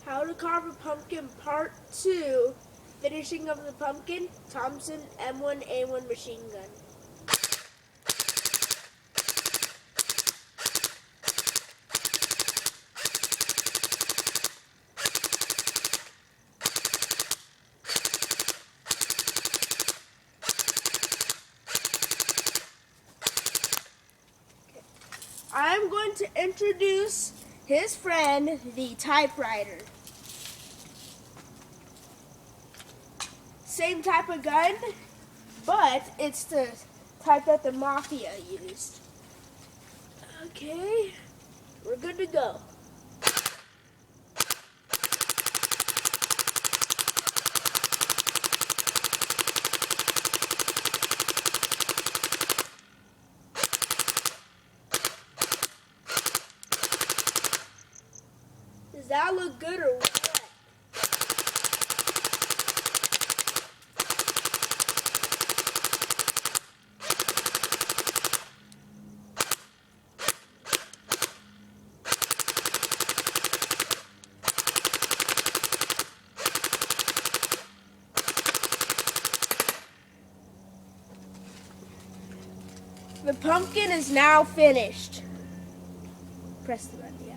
How to carve a pumpkin part 2. Finishing of the pumpkin, Thompson M1A1 machine gun. I'm going to introduce his friend, the typewriter. Same type of gun, but it's the type that the mafia used. Okay, we're good to go. Does that look good or what? The pumpkin is now finished. Press the button.